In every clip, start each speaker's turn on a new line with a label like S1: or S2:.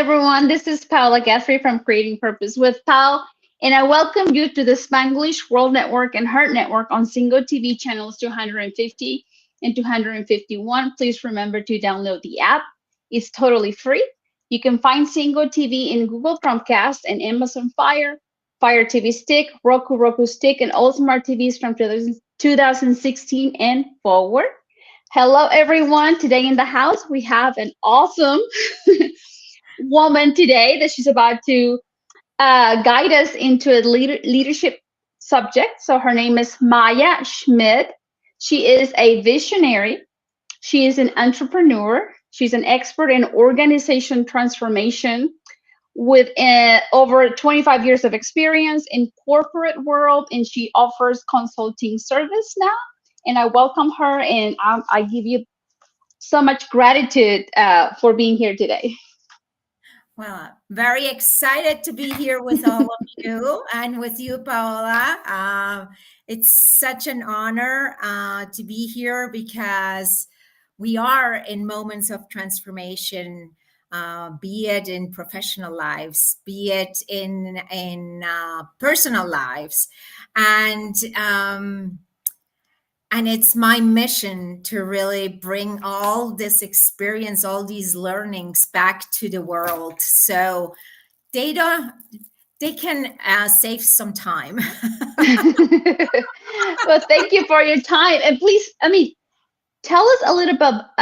S1: everyone. This is Paola Guthrie from Creating Purpose with Pal, and I welcome you to the Spanglish World Network and Heart Network on Zingo TV channels 250 and 251. Please remember to download the app. It's totally free. You can find Zingo TV in Google Chromecast and Amazon Fire TV Stick, Roku Stick, and all smart TVs from 2016 and forward. Hello, everyone. Today in the house, we have an awesome woman today that she's about to guide us into a leadership subject. So her name is Maya Schmid. She is a visionary. She is an entrepreneur. She's an expert in organization transformation with over 25 years of experience in corporate world, and she offers consulting service now. And I welcome her, and I give you so much gratitude for being here today.
S2: Well, very excited to be here with all of you and with you, Paola. It's such an honor to be here because we are in moments of transformation, be it in professional lives, be it in personal lives. And it's my mission to really bring all this experience, all these learnings back to the world. So they can save some time.
S1: Well, thank you for your time. And please, tell us a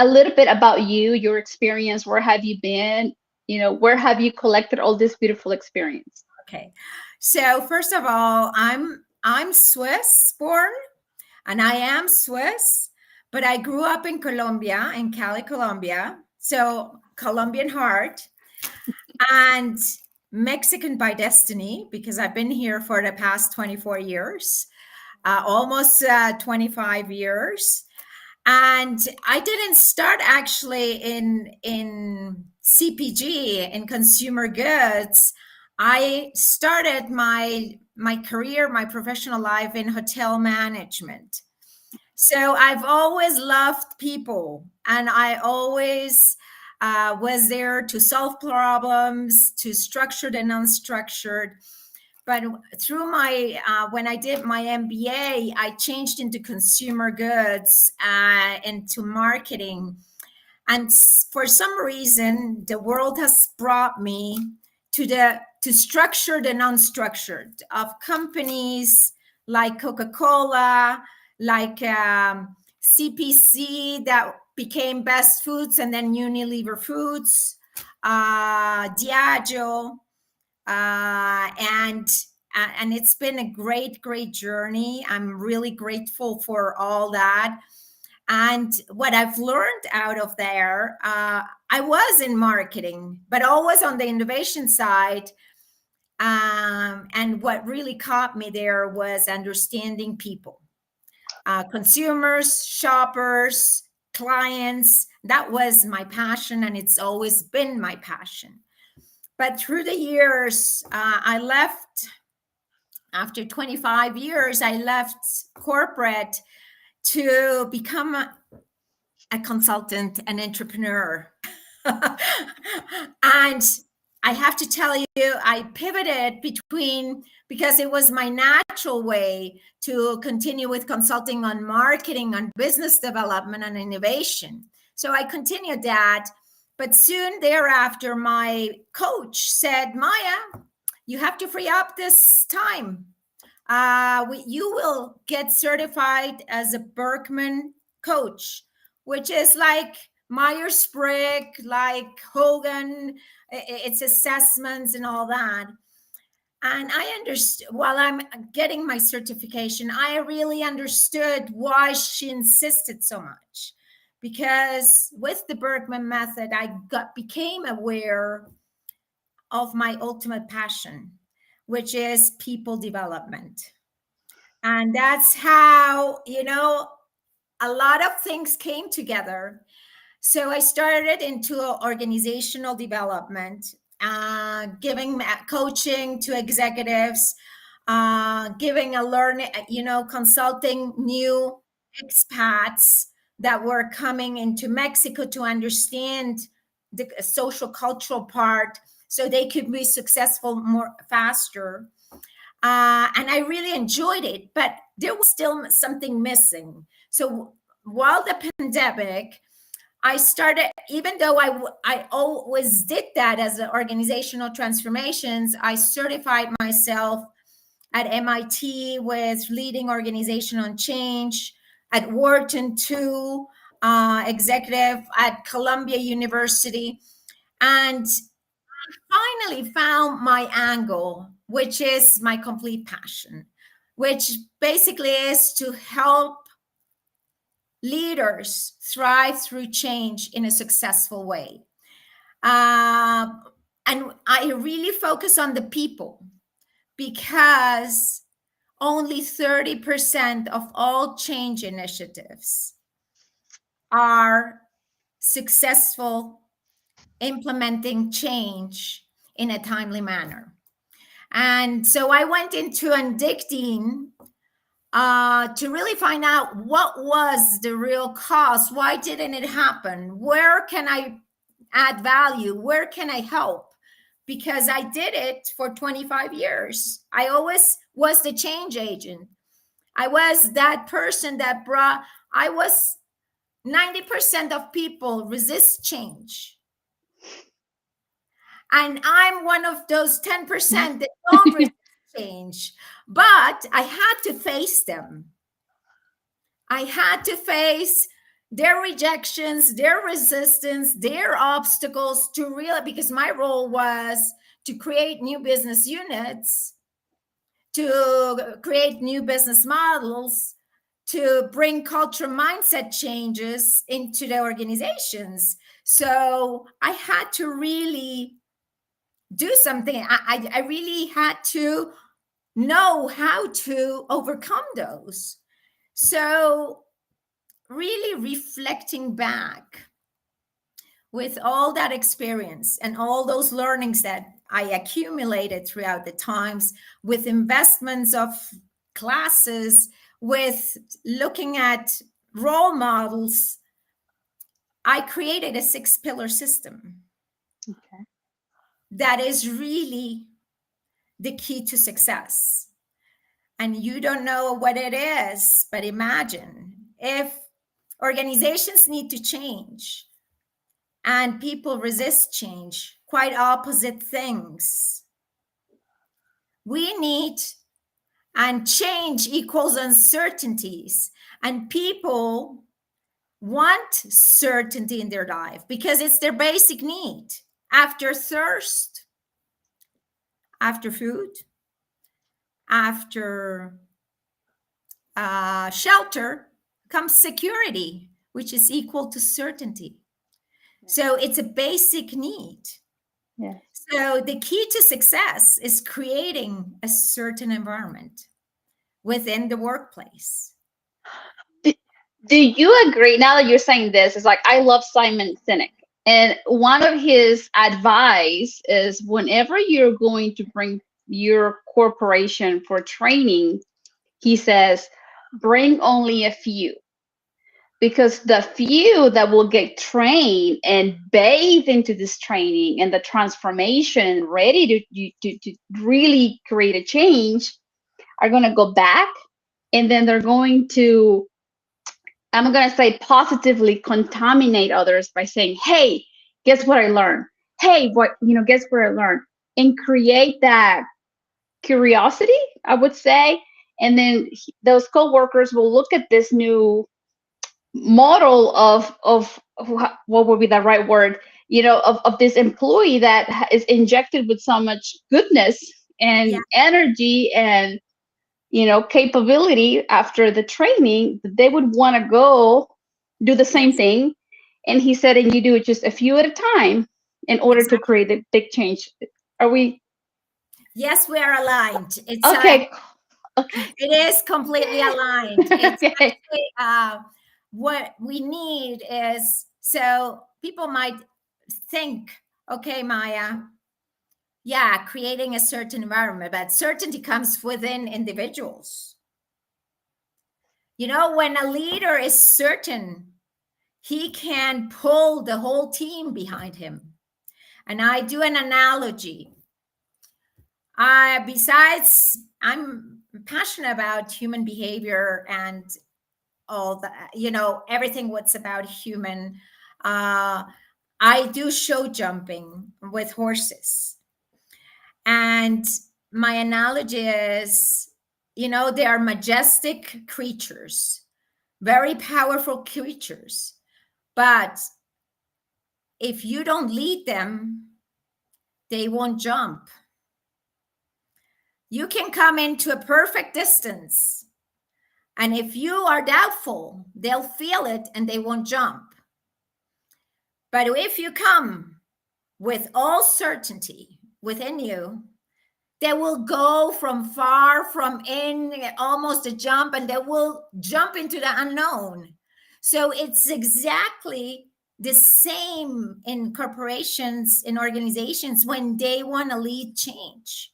S1: little bit about you, your experience. Where have you been? Where have you collected all this beautiful experience?
S2: Okay. So first of all, I'm Swiss born. And I am Swiss, but I grew up in Colombia, in Cali, Colombia. So Colombian heart and Mexican by destiny, because I've been here for the past 24 years, almost 25 years. And I didn't start actually in CPG, in consumer goods. I started my career, my professional life in hotel management. So I've always loved people, and I always was there to solve problems, to structured and unstructured. But through when I did my MBA, I changed into consumer goods, into marketing. And for some reason, the world has brought me to structured and unstructured of companies like Coca-Cola, like CPC that became Best Foods and then Unilever Foods, Diageo, and it's been a great journey. I'm really grateful for all that. And what I've learned out of there, I was in marketing, but always on the innovation side. And what really caught me there was understanding people, consumers, shoppers, clients. That was my passion, and it's always been my passion. But through the years, I left. After 25 years, I left corporate to become a consultant, an entrepreneur. And I have to tell you, I pivoted because it was my natural way to continue with consulting on marketing, on business development and innovation. So I continued that. But soon thereafter, my coach said, Maya, you have to free up this time. You will get certified as a Berkman coach, which is like Myers-Briggs, like Hogan, it's assessments and all that. And I understood, while I'm getting my certification, I really understood why she insisted so much. Because with the Berkman method, I became aware of my ultimate passion, which is people development. And that's how, a lot of things came together. So I started into organizational development, giving coaching to executives, giving a learning, consulting new expats that were coming into Mexico to understand the social cultural part so they could be successful more faster. And I really enjoyed it, but there was still something missing. So while the pandemic, I started, even though I always did that as an organizational transformations, I certified myself at MIT with leading organizational change, at Wharton too, executive at Columbia University. And finally found my angle, which is my complete passion, which basically is to help leaders thrive through change in a successful way. And I really focus on the people, because only 30% of all change initiatives are successful implementing change in a timely manner. And so I went into addicting to really find out what was the real cause. Why didn't it happen? Where can I add value? Where can I help? Because I did it for 25 years. I always was the change agent. I was that person that I was 90% of people resist change. And I'm one of those 10% that don't resist change. But I had to face them. I had to face their rejections, their resistance, their obstacles to realize, because my role was to create new business units, to create new business models, to bring culture mindset changes into the organizations. So I had to really do something. I really had to know how to overcome those. So really reflecting back with all that experience and all those learnings that I accumulated throughout the times, with investments of classes, with looking at role models, I created a 6-pillar system.
S1: Okay.
S2: That is really the key to success. And you don't know what it is, but imagine if organizations need to change and people resist change, quite opposite things. We need, and change equals uncertainties, and people want certainty in their life because it's their basic need. After thirst, after food, after shelter comes security, which is equal to certainty. So it's a basic need.
S1: Yes.
S2: So the key to success is creating a certain environment within the workplace.
S1: Do you agree? Now that you're saying this, it's like, I love Simon Sinek. And one of his advice is, whenever you're going to bring your corporation for training, he says, bring only a few. Because the few that will get trained and bathe into this training and the transformation, ready to really create a change, are going to go back, and then they're going to, I'm going to say, positively contaminate others by saying, hey, guess what I learned? Hey, guess what I learned? And create that curiosity, I would say. And then those coworkers will look at this new model of what would be the right word, of this employee that is injected with so much goodness and energy and capability after the training, they would want to go do the same thing. And he said, and you do it just a few at a time in order to create a big change. Are we?
S2: Yes, we are aligned. It's
S1: okay.
S2: It is completely aligned. It's
S1: Okay.
S2: actually, what we need is, so people might think, okay, Maya, creating a certain environment, but certainty comes within individuals. When a leader is certain, he can pull the whole team behind him. And I do an analogy. Besides, I'm passionate about human behavior and all that, everything what's about human. I do show jumping with horses. And my analogy is, they are majestic creatures, very powerful creatures. But if you don't lead them, they won't jump. You can come into a perfect distance, and if you are doubtful, they'll feel it and they won't jump. But if you come with all certainty within you, they will go from far, from in, almost a jump, and they will jump into the unknown. So it's exactly the same in corporations, in organizations, when they want to lead change.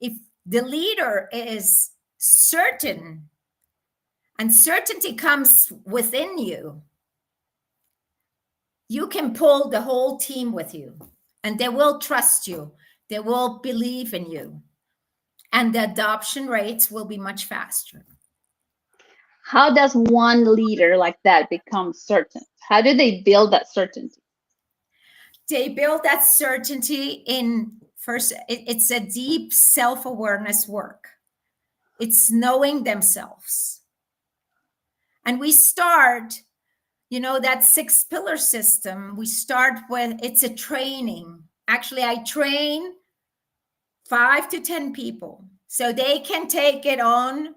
S2: If the leader is certain, and certainty comes within you, you can pull the whole team with you, and they will trust you. They will believe in you, and the adoption rates will be much faster.
S1: How does one leader like that become certain? How do they build that certainty?
S2: They build that certainty in first, it's a deep self-awareness work. It's knowing themselves. And we start, that 6-pillar system, we start with, it's a training. Actually, I train 5 to 10 people so they can take it on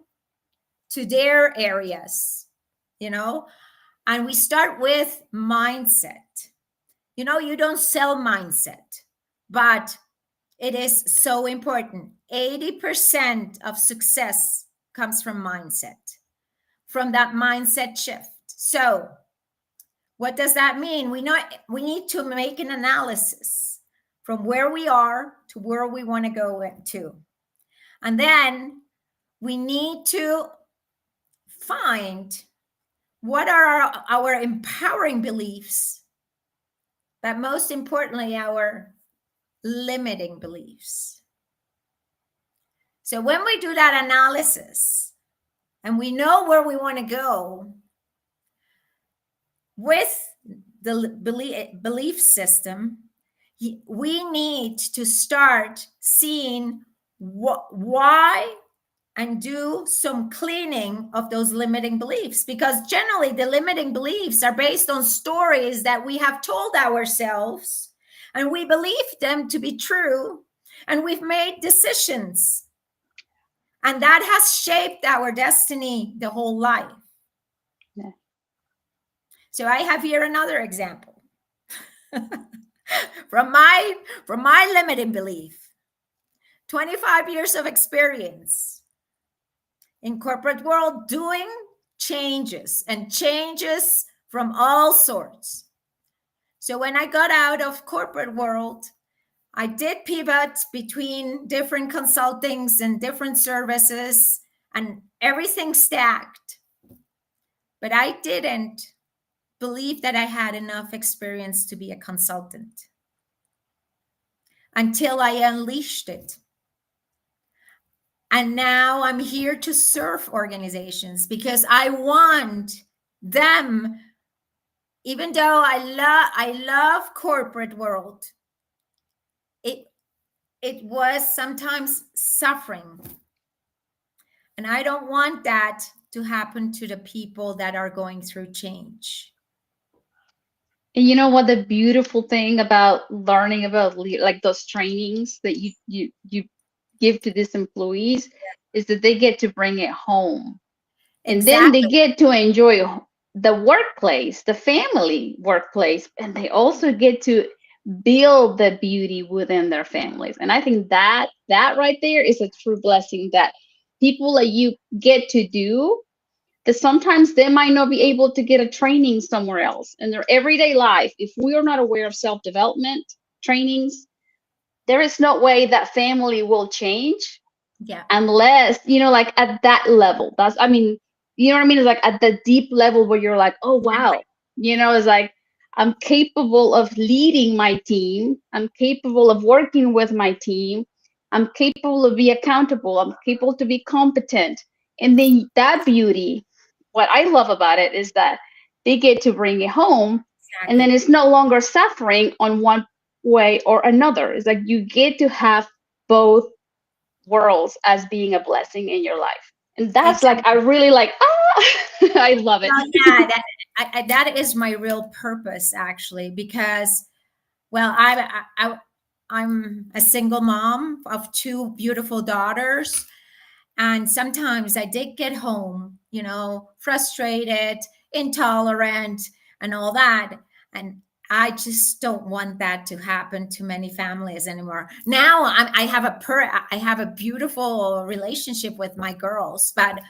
S2: to their areas, and we start with mindset. You don't sell mindset, but it is so important. 80% of success comes from mindset, from that mindset shift. So what does that mean? We need to make an analysis from where we are to where we want to go to. And then we need to find what are our empowering beliefs, but most importantly, our limiting beliefs. So when we do that analysis and we know where we want to go with the belief system, we need to start seeing why, and do some cleaning of those limiting beliefs, because generally the limiting beliefs are based on stories that we have told ourselves, and we believe them to be true, and we've made decisions, and that has shaped our destiny the whole life.
S1: Yeah.
S2: So I have here another example from my limiting belief. 25 years of experience in corporate world, doing changes, and changes from all sorts. So when I got out of corporate world, I did pivot between different consultings and different services, and everything stacked. But I didn't believe that I had enough experience to be a consultant until I unleashed it. And now I'm here to serve organizations because I want them, even though I love corporate world, it was sometimes suffering. And I don't want that to happen to the people that are going through change.
S1: And you know what the beautiful thing about learning about like those trainings that you give to these employees is that they get to bring it home. And
S2: Exactly.
S1: then they get to enjoy the workplace, the family workplace, and they also get to build the beauty within their families. And I think that right there is a true blessing that people like you get to do, that sometimes they might not be able to get a training somewhere else in their everyday life. If we are not aware of self-development trainings, there is no way that family will change.
S2: Yeah.
S1: Unless, like at that level. You know what I mean? It's like at the deep level where you're like, oh, wow. It's like, I'm capable of leading my team. I'm capable of working with my team. I'm capable of be accountable. I'm capable to be competent. And then that beauty, what I love about it is that they get to bring it home, and then
S2: Exactly.
S1: it's no longer suffering on one way or another. It's like you get to have both worlds as being a blessing in your life. And that's like, I
S2: Exactly.
S1: really like, I love it.
S2: Well, yeah, that is my real purpose, actually, because, well, I'm a single mom of two beautiful daughters. And sometimes I did get home, frustrated, intolerant, and all that. And I just don't want that to happen to many families anymore. Now I have a beautiful relationship with my girls, but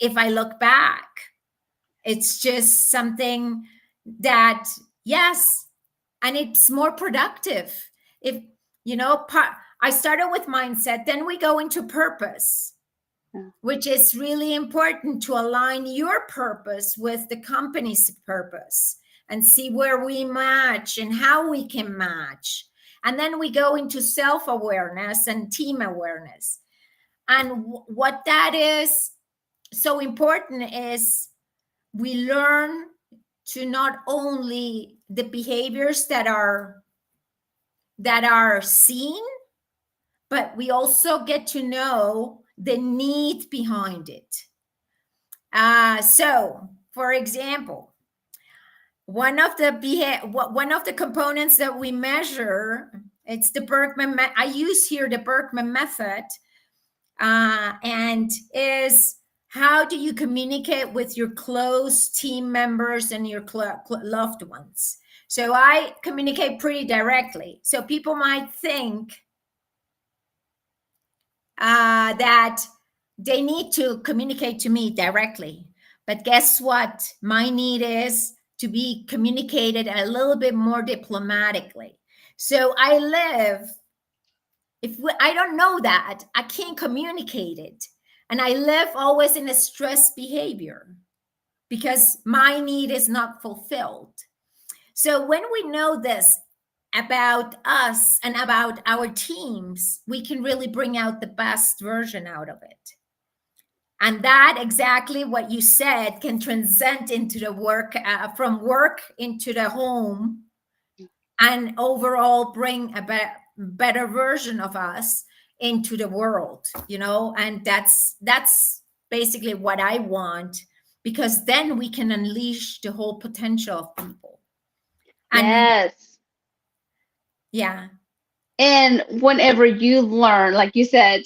S2: if I look back, it's just something that, yes, and it's more productive. If, I started with mindset, then we go into purpose, which is really important to align your purpose with the company's purpose and see where we match and how we can match. And then we go into self-awareness and team awareness. And what that is so important is we learn to not only the behaviors that are seen, but we also get to know the need behind it. So, for example, one of the components that we measure, it's the Berkman. I use here the Berkman method, and is how do you communicate with your close team members and your loved ones? So I communicate pretty directly. So people might think that they need to communicate to me directly. But guess what? My need is to be communicated a little bit more diplomatically. So I live, I don't know that, I can't communicate it. And I live always in a stress behavior because my need is not fulfilled. So when we know this about us and about our teams, we can really bring out the best version out of it. And that exactly what you said can transcend into the work, from work into the home, and overall bring a better version of us into the world, and that's basically what I want, because then we can unleash the whole potential of people. And
S1: Yes.
S2: yeah.
S1: And whenever you learn, like you said,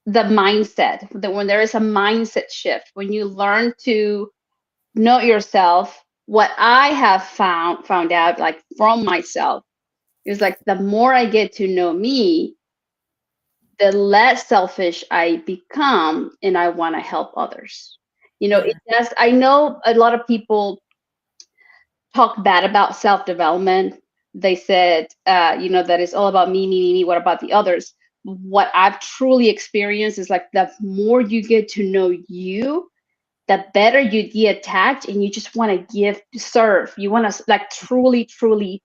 S1: the mindset, that when there is a mindset shift, when you learn to know yourself, what I have found out, like from myself, is like the more I get to know me, the less selfish I become, and I want to help others.
S2: Yeah.
S1: It does. I know a lot of people talk bad about self-development. They said, that it's all about me, me, me, me. What about the others? What I've truly experienced is like the more you get to know you, the better you get attached, and you just want to serve. You want to like truly, truly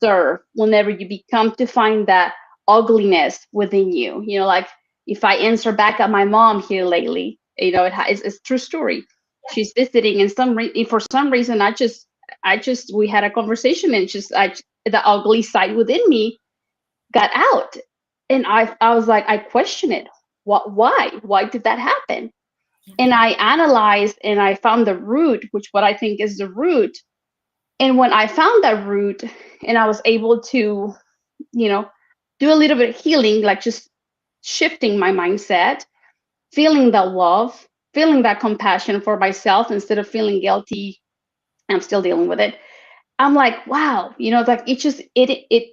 S1: serve whenever you become to find that ugliness within you. Like if I answer back at my mom here lately, it's a true story. She's visiting, and for some reason, we had a conversation, and the ugly side within me got out, and I was like, I question it. Why did that happen? And I analyzed, and I found the root, which what I think is the root. And when I found that root, and I was able to, do a little bit of healing, like just shifting my mindset, feeling that love, feeling that compassion for myself instead of feeling guilty. I'm still dealing with it. I'm like, wow, like it just, I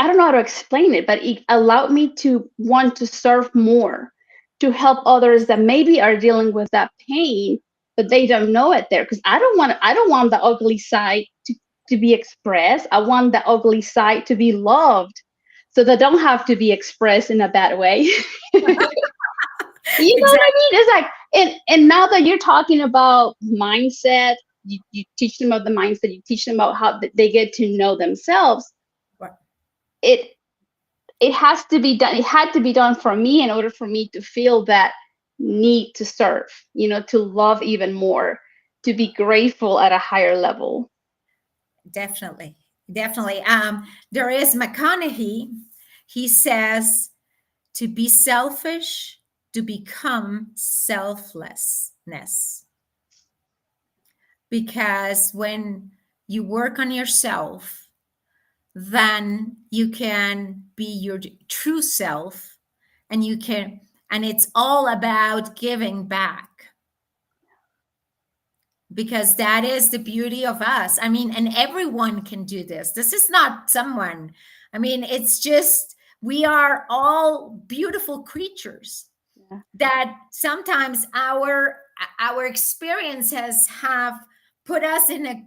S1: don't know how to explain it, but it allowed me to want to serve more, to help others that maybe are dealing with that pain, but they don't know it there. Because I don't want the ugly side to be expressed. I want the ugly side to be loved, so they don't have to be expressed in a bad way. You know
S2: Exactly.
S1: what I mean? It's like, and now that you're talking about mindset, you teach them about the mindset, you teach them about how they get to know themselves.
S2: Right.
S1: It has to be done. It had to be done for me in order for me to feel that need to serve, to love even more, to be grateful at a higher level.
S2: Definitely. There is McConaughey. He says to be selfish, to become selflessness. Because when you work on yourself, then you can be your true self, and it's all about giving back. Because that is the beauty of us. I mean, and everyone can do this. This is not someone, I mean, it's just, we are all beautiful creatures.
S1: Yeah.
S2: That sometimes our experiences have put us in a,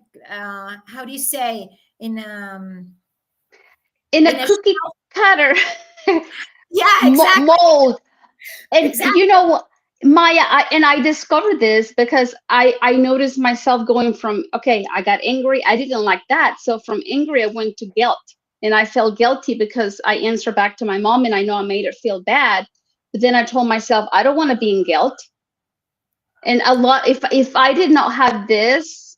S2: how do you say, in a
S1: cookie cutter
S2: yeah, exactly.
S1: mold. And
S2: exactly.
S1: Maya, I discovered this because I noticed myself going from, okay, I got angry, I didn't like that, so from angry I went to guilt, and I felt guilty because I answered back to my mom, and I know I made her feel bad, but then I told myself I don't want to be in guilt. And a lot, if I did not have this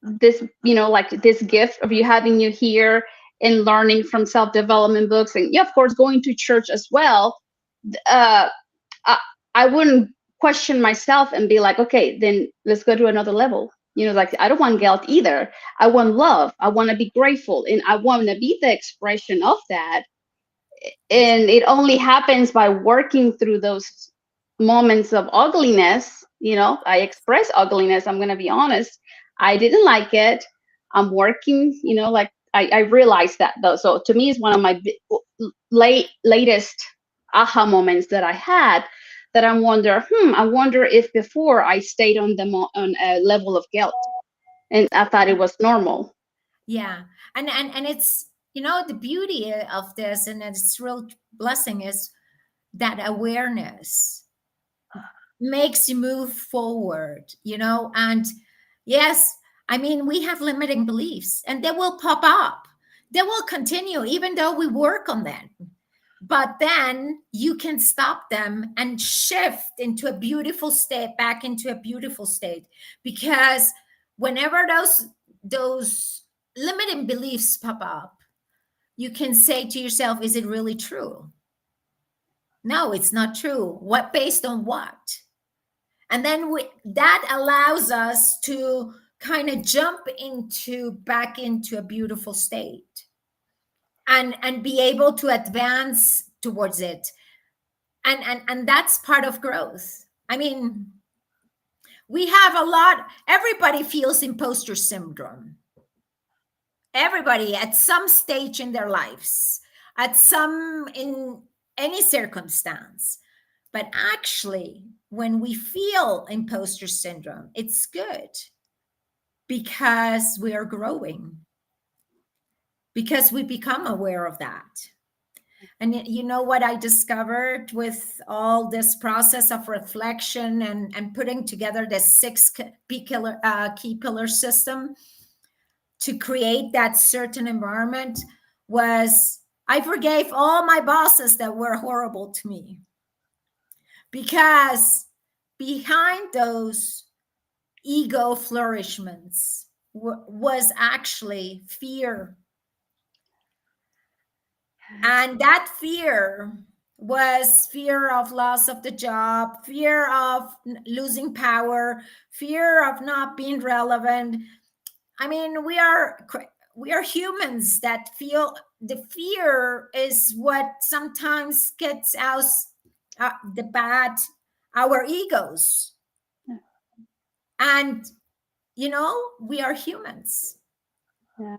S1: like this gift of having you here and learning from self-development books, and of course going to church as well, uh I wouldn't question myself and be like, okay, then let's go to another level. Like, I don't want guilt either. I want love. I want to be grateful, and I want to be the expression of that. And it only happens by working through those moments of ugliness. I express ugliness. I'm going to be honest. I didn't like it. I'm working, like I realized that though. So to me, it's one of my latest aha moments that I had, that I wonder if before I stayed on a level of guilt, and I thought it was normal.
S2: Yeah. And it's, the beauty of this, and it's real blessing, is that awareness makes you move forward, and yes, I mean, we have limiting beliefs, and they will pop up. They will continue even though we work on them. But then you can stop them and shift into a beautiful state, back into a beautiful state. Because whenever those limiting beliefs pop up, you can say to yourself, is it really true? No, it's not true. What, based on what? And then that allows us to kind of jump back into a beautiful state, and be able to advance towards it. And that's part of growth. I mean, we have everybody feels imposter syndrome. Everybody at some stage in their lives, in any circumstance. But actually, when we feel imposter syndrome, it's good, because we are growing, because we become aware of that. And you know what I discovered with all this process of reflection and putting together the 6 key pillar system to create that certain environment was, I forgave all my bosses that were horrible to me. Because behind those ego flourishments was actually fear. And that fear was fear of loss of the job, fear of losing power, fear of not being relevant. I mean, we are humans that feel the fear is what sometimes gets us our egos. And we are humans.
S1: Yeah.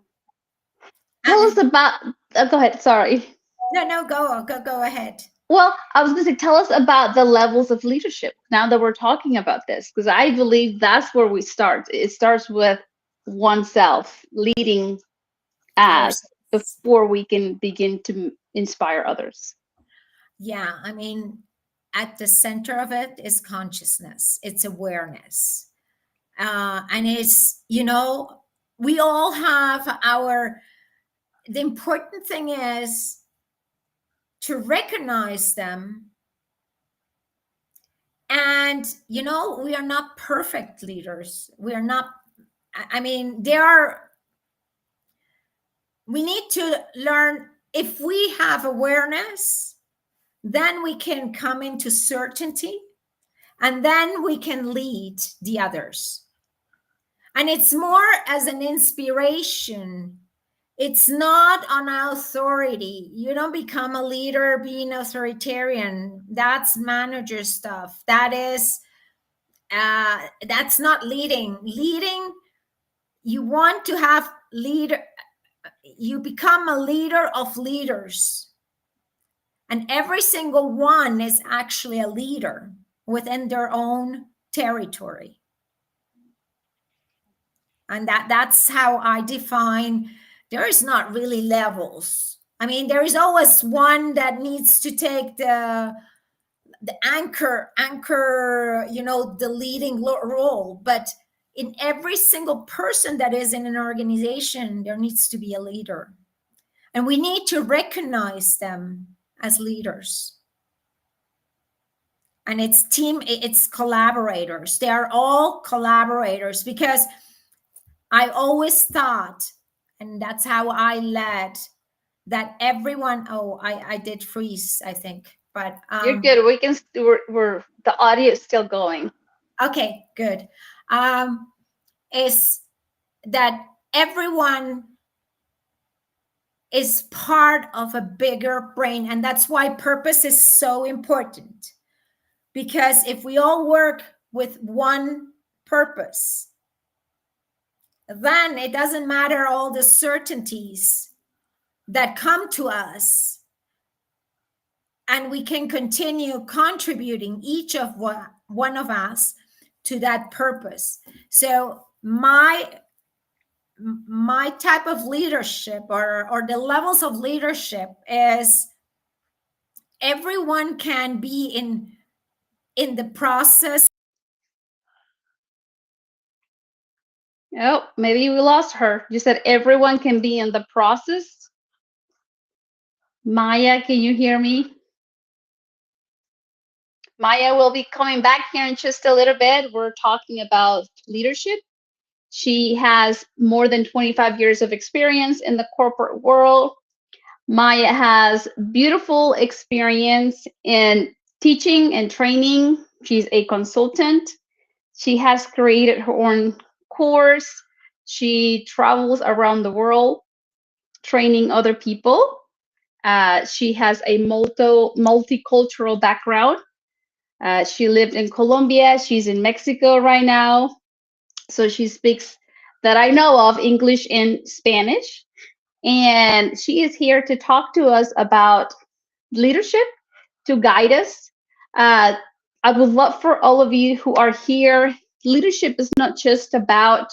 S1: Tell us about, go ahead, sorry.
S2: No, go ahead.
S1: Well, I was going to say, tell us about the levels of leadership now that we're talking about this, because I believe that's where we start. It starts with oneself, leading us before we can begin to inspire others.
S2: Yeah, I mean, at the center of it is consciousness. It's awareness. And it's, we all have the important thing is to recognize them. And, we are not perfect leaders. We are not, we need to learn. If we have awareness, then we can come into certainty, and then we can lead the others. And it's more as an inspiration. It's not an authority. You don't become a leader being authoritarian. That's manager stuff. That's not leading. Leading, you want to have you become a leader of leaders. And every single one is actually a leader within their own territory. And that's how I define. There is not really levels. There is always one that needs to take the anchor, the leading role. But in every single person that is in an organization, there needs to be a leader. And we need to recognize them as leaders. And it's collaborators. They are all collaborators, because I always thought, and that's how I led, that everyone, I did freeze, I think, but
S1: you're good. We can, we're the audio is still going.
S2: Okay, good. Is that everyone is part of a bigger brain, and that's why purpose is so important. Because if we all work with one purpose, then it doesn't matter all the certainties that come to us, and we can continue contributing, each of one of us, to that purpose. So my type of leadership, or the levels of leadership, is everyone can be in the process.
S1: Oh, maybe we lost her. You said everyone can be in the process. Maya, can you hear me? Maya will be coming back here in just a little bit. We're talking about leadership. She has more than 25 years of experience in the corporate world. Maya has beautiful experience in teaching and training. She's a consultant. She has created her own course. She travels around the world training other people. She has a multicultural background. She lived in Colombia. She's in Mexico right now. So she speaks, that I know of, English and Spanish. And she is here to talk to us about leadership, to guide us. I would love for all of you who are here. Leadership is not just about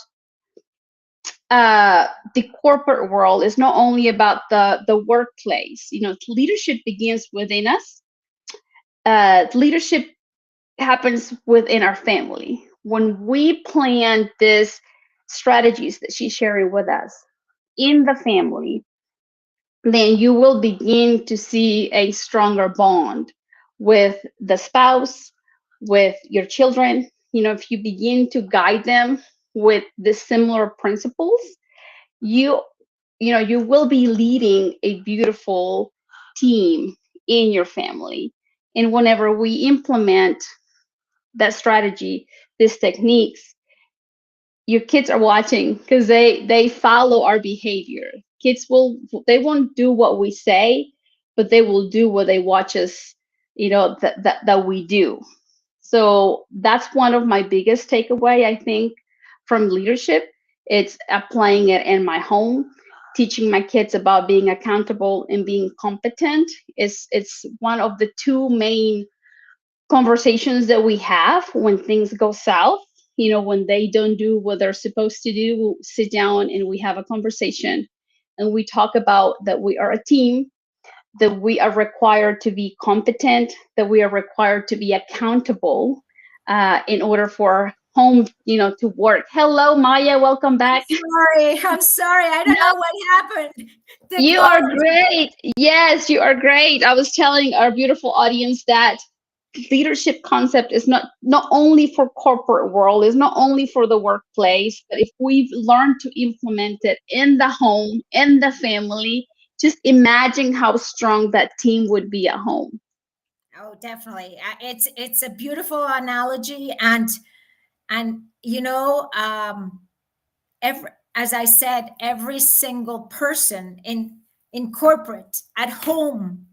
S1: the corporate world. It's not only about the workplace. Leadership begins within us. Leadership happens within our family. When we plan these strategies that she's sharing with us in the family, then you will begin to see a stronger bond with the spouse, with your children. If you begin to guide them with the similar principles, you will be leading a beautiful team in your family. And whenever we implement that strategy, these techniques, your kids are watching, because they follow our behavior. Kids they won't do what we say, but they will do what they watch us, that we do. So that's one of my biggest takeaway, I think, from leadership. It's applying it in my home, teaching my kids about being accountable and being competent. It's one of the two main conversations that we have when things go south. When they don't do what they're supposed to do, we'll sit down and we have a conversation, and we talk about that we are a team, that we are required to be competent, that we are required to be accountable, in order for home, to work. Hello, Maya. Welcome back.
S2: I'm sorry. I don't know what happened.
S1: You are great. Yes, you are great. I was telling our beautiful audience that leadership concept is not only for corporate world, is not only for the workplace, but if we've learned to implement it in the home, in the family, just imagine how strong that team would be at home.
S2: Oh, definitely. It's a beautiful analogy, and as I said, every single person in corporate at home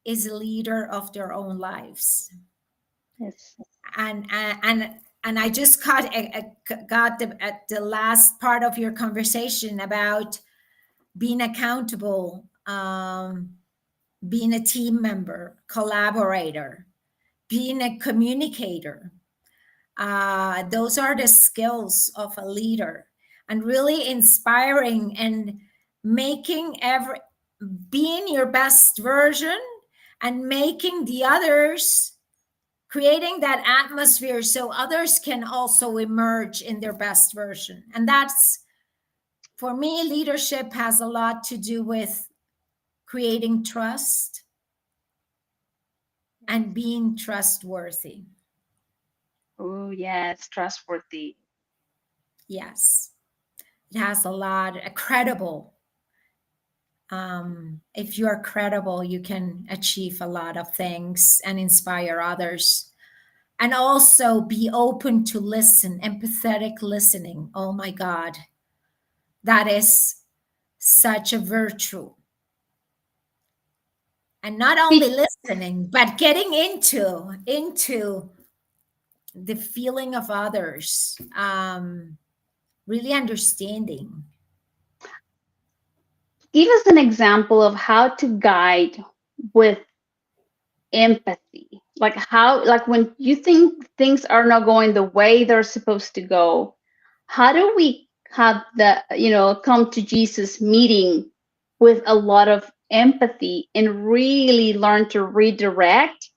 S2: is a leader of their own lives.
S1: Yes.
S2: And I just got at the last part of your conversation about being accountable, being a team member, collaborator, being a communicator. Those are the skills of a leader, and really inspiring and being your best version and making the others, creating that atmosphere so others can also emerge in their best version. And that's, for me, leadership has a lot to do with creating trust and being trustworthy.
S1: Oh, yes, trustworthy.
S2: Yes. It has credible. If you are credible, you can achieve a lot of things and inspire others. And also be open to listen, empathetic listening. Oh my God. That is such a virtue. And not only listening, but getting into the feeling of others, really understanding.
S1: Give us an example of how to guide with empathy. Like when you think things are not going the way they're supposed to go, how do we have the, come to Jesus meeting with a lot of empathy and really learn to redirect,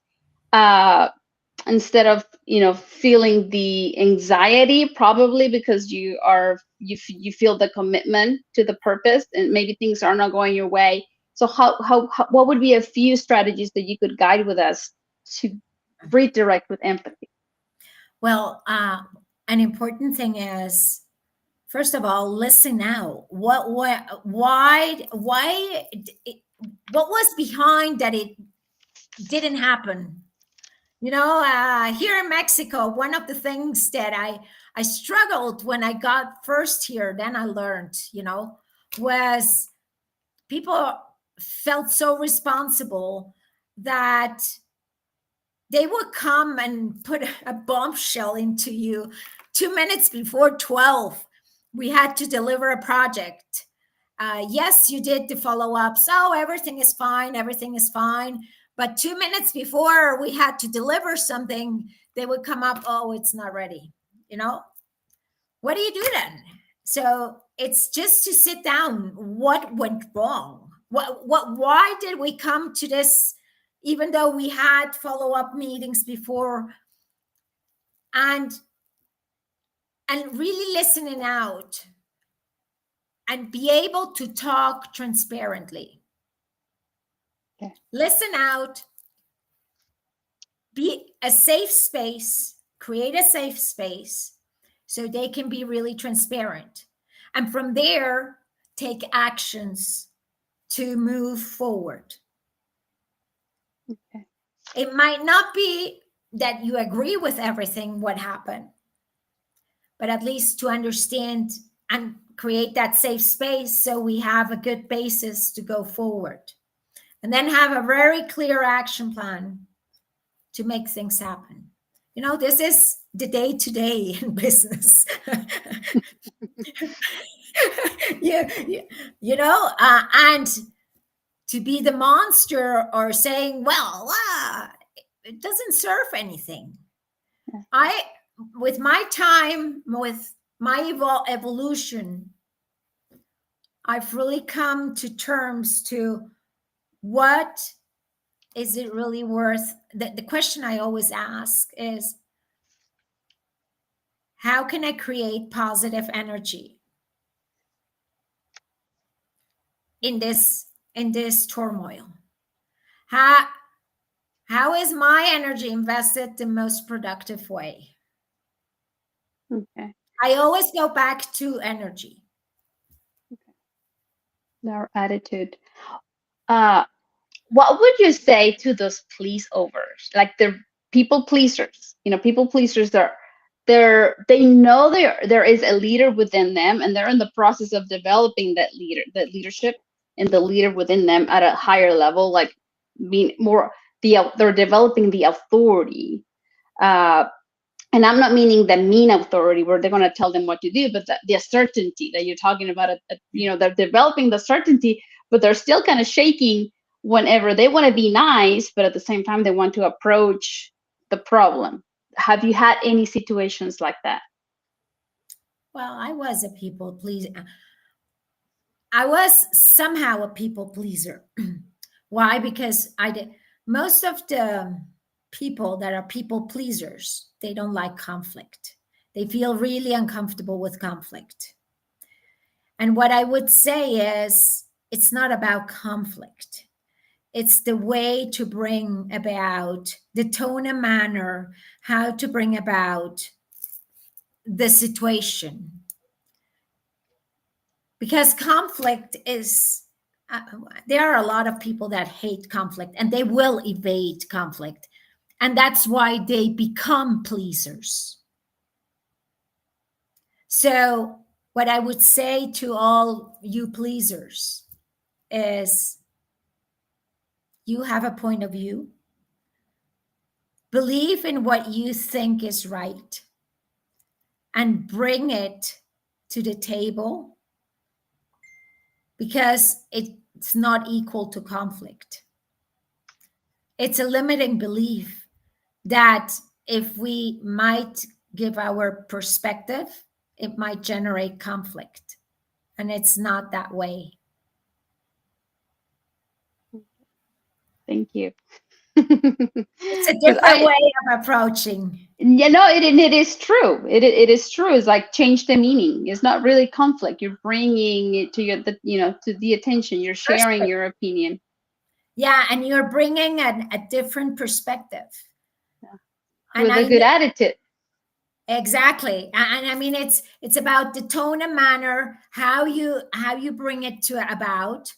S1: instead of feeling the anxiety, probably because you feel the commitment to the purpose and maybe things are not going your way. So how what would be a few strategies that you could guide with us to redirect with empathy?
S2: Well, an important thing is, first of all, listen out. Why, what was behind that it didn't happen? Here in Mexico, one of the things that I struggled when I got first here, then I learned, was people felt so responsible that they would come and put a bombshell into you 2 minutes before 12. We had to deliver a project. Yes, you did the follow-ups. Oh, everything is fine. Everything is fine. But 2 minutes before we had to deliver something, they would come up. Oh, it's not ready. What do you do then? So it's just to sit down. What went wrong? Why did we come to this, even though we had follow-up meetings before? And really listening out and be able to talk transparently.
S1: Okay.
S2: Listen out, be a safe space, create a safe space so they can be really transparent. And from there, take actions to move forward.
S1: Okay.
S2: It might not be that you agree with everything what happened, but at least to understand and create that safe space so we have a good basis to go forward. And then have a very clear action plan to make things happen. This is the day-to-day in business. And to be the monster or saying, well, it doesn't serve anything. With my time, with my evolution, I've really come to terms to what is it really worth? The question I always ask is, how can I create positive energy in this turmoil? How is my energy invested the most productive way?
S1: Okay.
S2: I always go back to energy.
S1: Our attitude. What would you say to those pleaseovers? Like the people pleasers, people pleasers they know there is a leader within them, and they're in the process of developing that leadership and the leader within them at a higher level, like being more they're developing the authority. And I'm not meaning the mean authority where they're going to tell them what to do, but the certainty that you're talking about. They're developing the certainty, but they're still kind of shaking whenever they want to be nice, but at the same time, they want to approach the problem. Have you had any situations like that?
S2: Well, I was a people pleaser. I was somehow a people pleaser. Why? Because most of the people that are people pleasers, they don't like conflict. They feel really uncomfortable with conflict. And what I would say is, it's not about conflict. It's the way to bring about the tone and manner, how to bring about the situation. Because conflict is, there are a lot of people that hate conflict and they will evade conflict. And that's why they become pleasers. So what I would say to all you pleasers is, you have a point of view. Believe in what you think is right and bring it to the table, because it's not equal to conflict. It's a limiting belief that if we might give our perspective, it might generate conflict. And it's not that way.
S1: Thank you.
S2: It's a different way of approaching.
S1: It is true. It is true. It's like change the meaning. It's not really conflict. You're bringing it to to the attention. You're sharing your opinion.
S2: Yeah, and you're bringing a different perspective.
S1: Yeah. With a good attitude.
S2: Exactly. And I mean, it's about the tone and manner, how you bring it about.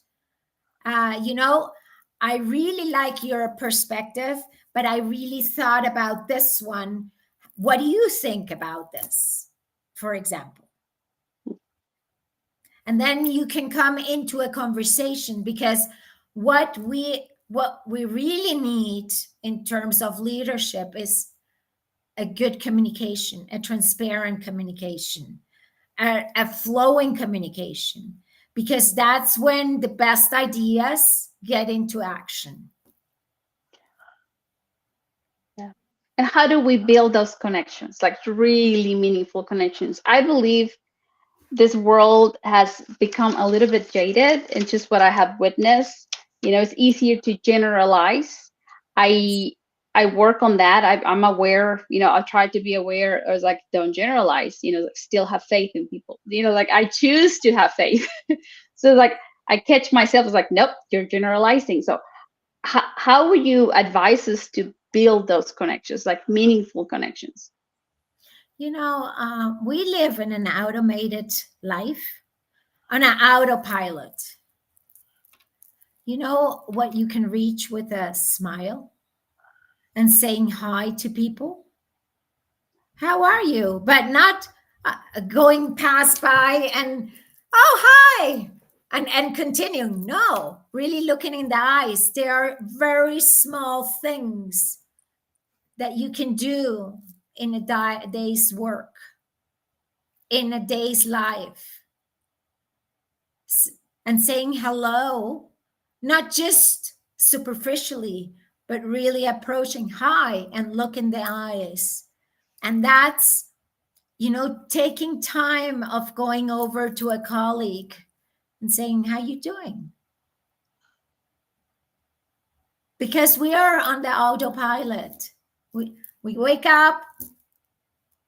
S2: I really like your perspective, but I really thought about this one. What do you think about this, for example? And then you can come into a conversation, because what we really need in terms of leadership is a good communication, a transparent communication, a flowing communication, because that's when the best ideas get into action.
S1: Yeah. And how do we build those connections, like really meaningful connections? I believe this world has become a little bit jaded, and just what I have witnessed, it's easier to generalize. I work on that. I'm aware, I try to be aware. I was like, don't generalize, still have faith in people, like I choose to have faith. So like I catch myself, it's like, nope, you're generalizing. So how would you advise us to build those connections, like meaningful connections?
S2: We live in an automated life, on an autopilot. You know what you can reach with a smile and saying hi to people? How are you? But not going past by and, oh, hi, and continuing. No, really looking in the eyes. There are very small things that you can do in a day's work, in a day's life. And saying hello, not just superficially, but really approaching hi and look in the eyes. And that's, taking time of going over to a colleague and saying, how you doing? Because we are on the autopilot. We wake up,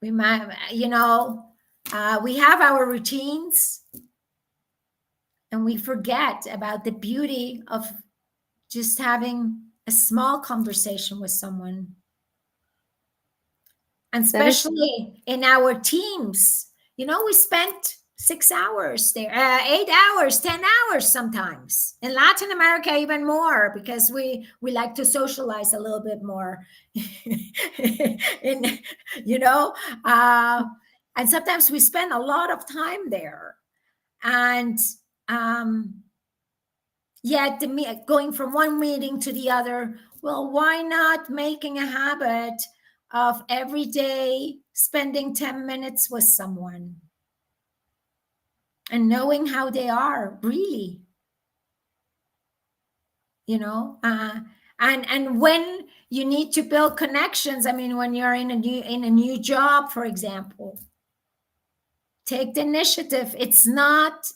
S2: We might, we have our routines, and we forget about the beauty of just having a small conversation with someone. And especially in our teams, we spent 6 hours there, 8 hours, 10 hours sometimes. In Latin America, even more, because we like to socialize a little bit more. And sometimes we spend a lot of time there. And yet going from one meeting to the other, well, why not making a habit of every day spending 10 minutes with someone and knowing how they are really, and when you need to build connections. I mean, when you're in a new job, for example, take the initiative. It's not,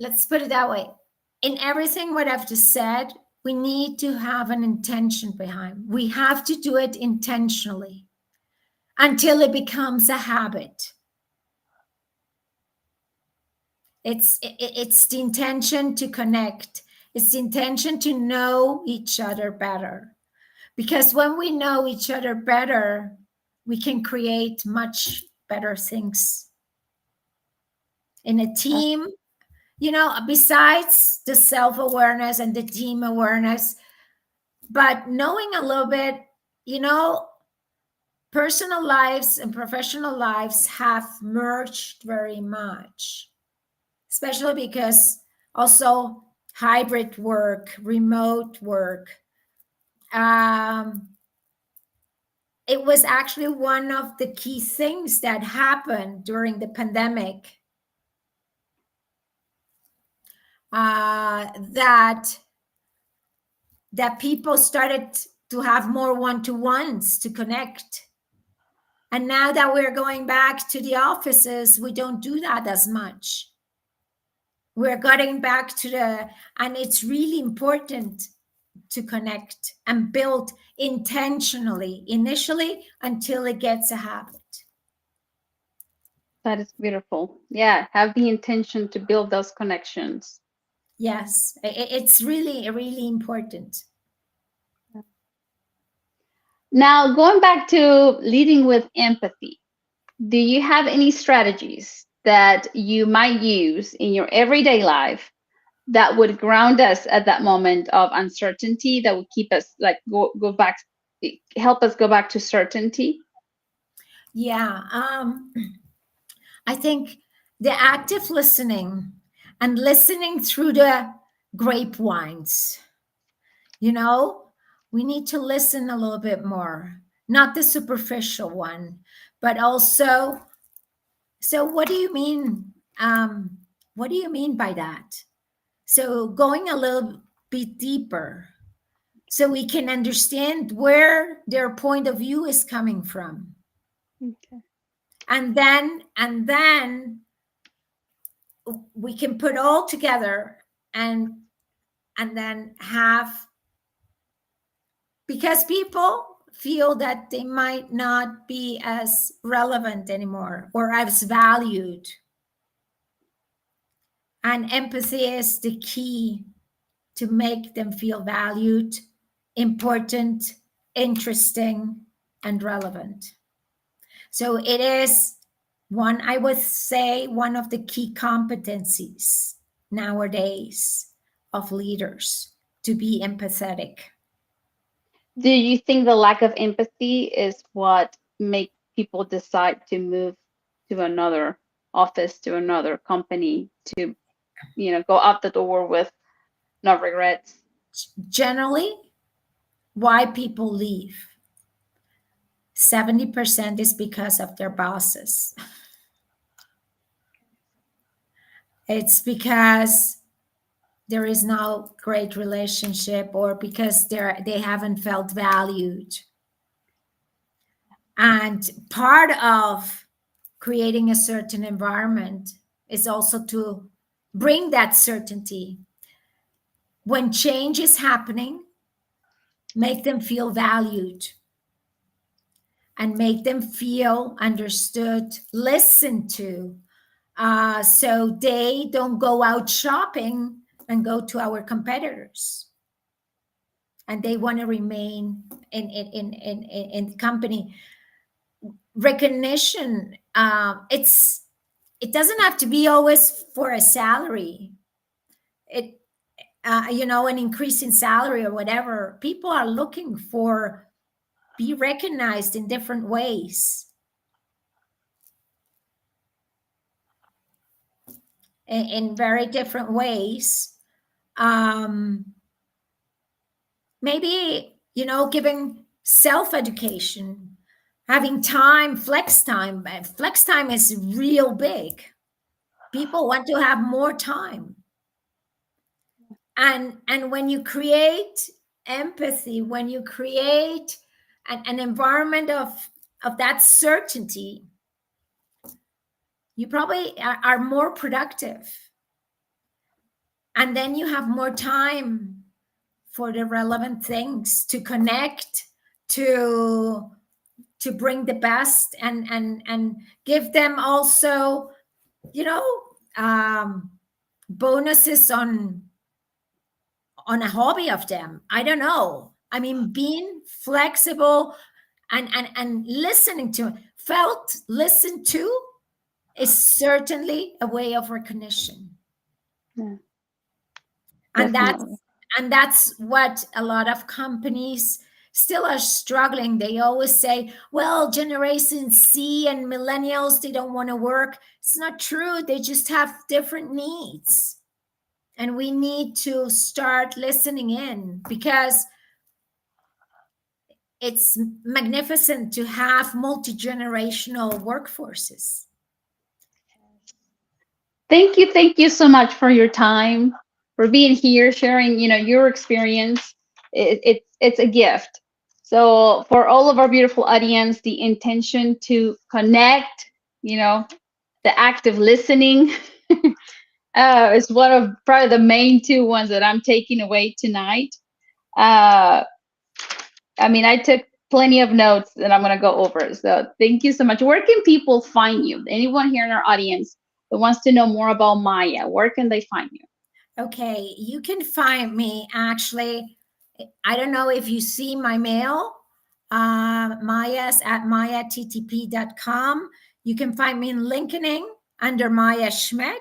S2: let's put it that way. In everything what I've just said, we need to have an intention behind. We have to do it intentionally until it becomes a habit. It's the intention to connect. It's the intention to know each other better. Because when we know each other better, we can create much better things. In a team, besides the self-awareness and the team awareness, but knowing a little bit, personal lives and professional lives have merged very much, especially because also hybrid work, remote work. It was actually one of the key things that happened during the pandemic. That people started to have more one-to-ones to connect. And now that we're going back to the offices, we don't do that as much. We're getting back and it's really important to connect and build intentionally, initially, until it gets a habit.
S1: That is beautiful. Yeah, have the intention to build those connections.
S2: Yes, it's really, really important.
S1: Now, going back to leading with empathy, do you have any strategies that you might use in your everyday life that would ground us at that moment of uncertainty, that would keep us go back, help us go back to certainty?
S2: Yeah, I think the active listening and listening through the grapevines. We need to listen a little bit more, not the superficial one, but also, so what do you mean? What do you mean by that? So going a little bit deeper so we can understand where their point of view is coming from.
S1: Okay.
S2: And then we can put all together and then have, because people feel that they might not be as relevant anymore or as valued. And empathy is the key to make them feel valued, important, interesting, and relevant. So it is I would say, one of the key competencies nowadays of leaders, to be empathetic.
S1: Do you think the lack of empathy is what makes people decide to move to another office, to another company, to go out the door with no regrets?
S2: Generally, why people leave, 70% is because of their bosses. It's because there is no great relationship, or because they haven't felt valued. And part of creating a certain environment is also to bring that certainty. When change is happening, make them feel valued. and make them feel understood, listened to, so they don't go out shopping and go to our competitors. And they want to remain in the company. Recognition, it doesn't have to be always for a salary. An increase in salary or whatever. People are looking for be recognized in different ways. In very different ways. Maybe, giving self-education, having time, flex time. Flex time is real big. People want to have more time. And when you create empathy, when you create an environment of that certainty, you probably are more productive. And then you have more time for the relevant things, to connect, to bring the best, and give them also, bonuses on a hobby of them. I don't know. I mean, being flexible and listening to, felt listened to, is certainly a way of recognition.
S1: Yeah.
S2: And that's what a lot of companies still are struggling. They always say, well, Generation Z and millennials, they don't want to work. It's not true. They just have different needs. And we need to start listening in, because it's magnificent to have multi-generational workforces.
S1: Thank you so much for your time, for being here, sharing, your experience. It's a gift. So for all of our beautiful audience, the intention to connect, the act of listening is one of probably the main two ones that I'm taking away tonight. I took plenty of notes that I'm going to go over. So thank you so much. Where can people find you? Anyone here in our audience that wants to know more about Maya, where can they find you?
S2: Okay, you can find me, actually. I don't know if you see my mail, Maya's at mayattp.com. You can find me in LinkedIn under Maya Schmid.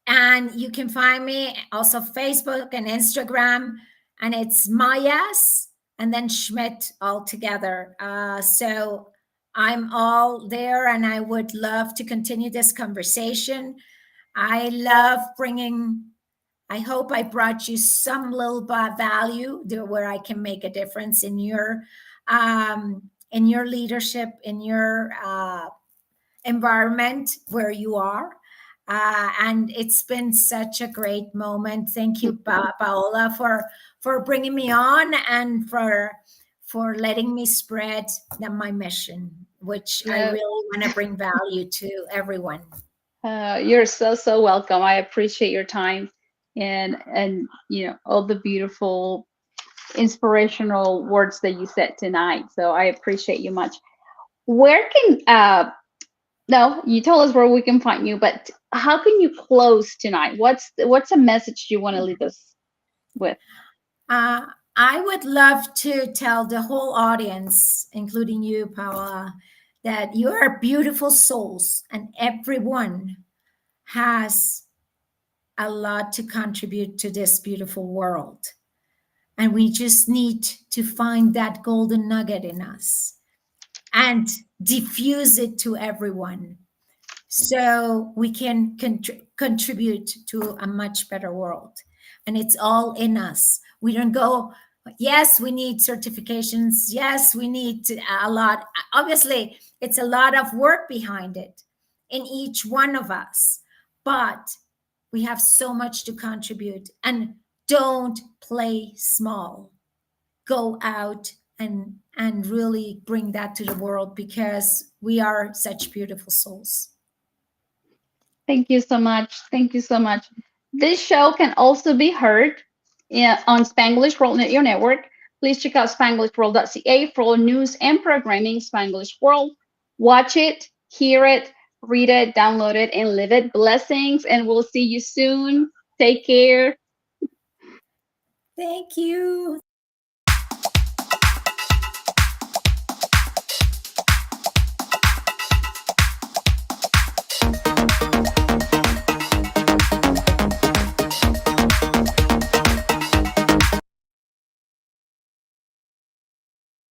S2: And you can find me also Facebook and Instagram, and it's Maya's and then Schmid all together. So I'm all there, and I would love to continue this conversation. I love I hope I brought you some little value there where I can make a difference in your leadership, in your environment where you are. And it's been such a great moment. Thank you, Paola, for bringing me on, and for letting me spread my mission, which I really want to bring value to everyone.
S1: You're so welcome. I appreciate your time and all the beautiful inspirational words that you said tonight. So I appreciate you much. Where can no, you tell us where we can find you, but how can you close tonight? What's a message you want to leave us with?
S2: I would love to tell the whole audience, including you, Paola, that you are beautiful souls, and everyone has a lot to contribute to this beautiful world. And we just need to find that golden nugget in us and diffuse it to everyone, so we can contribute to a much better world. And it's all in us. We don't go, yes, we need certifications. Yes, we need a lot. Obviously, it's a lot of work behind it in each one of us. But we have so much to contribute. And don't play small. Go out and really bring that to the world, because we are such beautiful souls.
S1: Thank you so much. Thank you so much. This show can also be heard on Spanglish World Radio Network. Please check out SpanglishWorld.ca for all news and programming Spanglish World. Watch it, hear it, read it, download it, and live it. Blessings, and we'll see you soon. Take care.
S2: Thank you.